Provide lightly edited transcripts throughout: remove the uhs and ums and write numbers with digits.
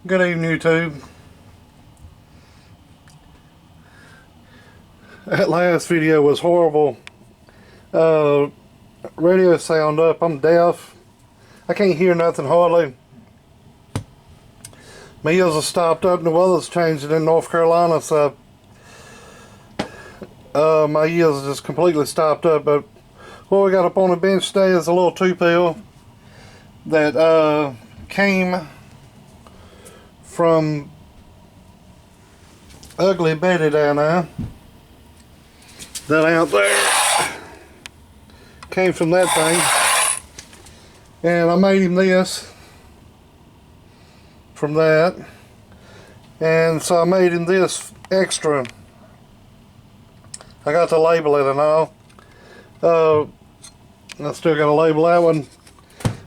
Good evening, YouTube. That last video was horrible. Radio sound up. I'm deaf. I can't hear nothing hardly. My ears are stopped up and the weather's changing in North Carolina, so my ears are just completely stopped up. But what we got up on the bench today is a little 2-pill that came from Ugly Betty down there. That out there came from that thing, and I made him this from that, and so I made him this extra. I got to label it and all. I still got to label that one.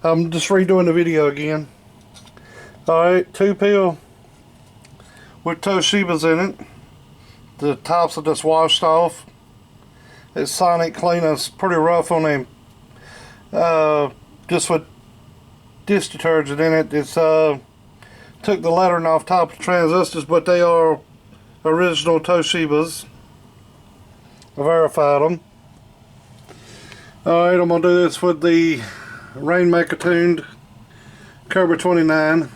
I'm just redoing the video again. Alright, 2-pill with Toshibas in it. The tops are just washed off. It's Sonic Cleaner. It's pretty rough on them. Just with dish detergent in it. It's took the lettering off top of the transistors, but they are original Toshibas. I verified them. Alright, I'm going to do this with the Rainmaker tuned Cobra 29.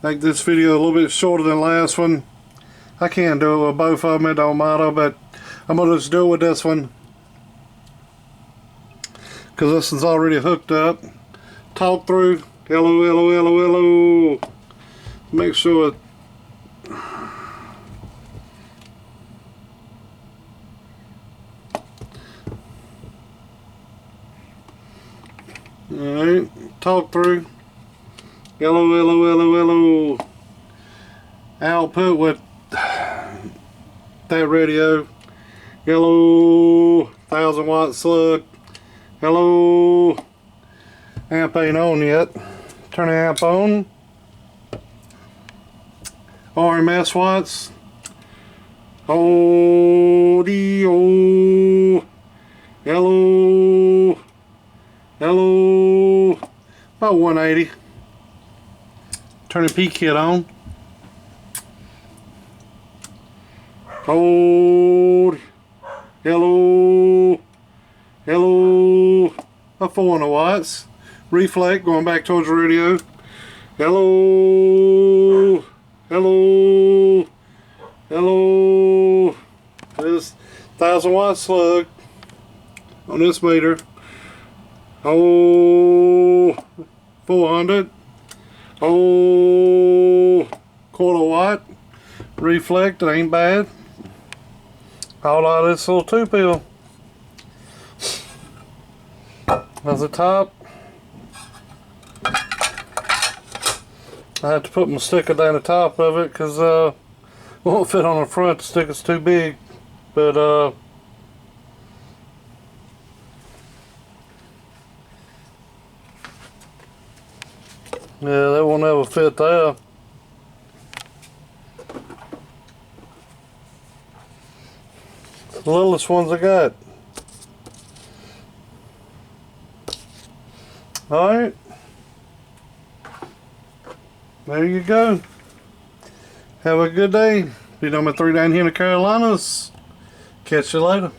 Make this video a little bit shorter than the last one. I can't do it with both of them, it don't matter, but I'm going to just do it with this one because this one's already hooked up. Talk through. Hello, hello, hello, hello. Make sure it alright, talk through. Hello, hello, hello, hello. Output with that radio. Hello, 1000 watt slug. Hello. Amp ain't on yet. Turn the amp on. RMS watts. Audio. Hello. Hello. About 180. Turn the P kit on. Hold. Hello. Hello. About 400 watts. Reflect going back towards the radio. Hello. Hello. Hello. This 1000 watt slug on this meter. Oh, 400. Oh, quarter watt. Reflect, it ain't bad. All out of this little 2-pill. That's the top. I have to put my sticker down the top of it because it won't fit on the front. The sticker's too big. But yeah, that won't ever fit there. It's the littlest ones I got. Alright. There you go. Have a good day. Be number 3 down here in the Carolinas. Catch you later.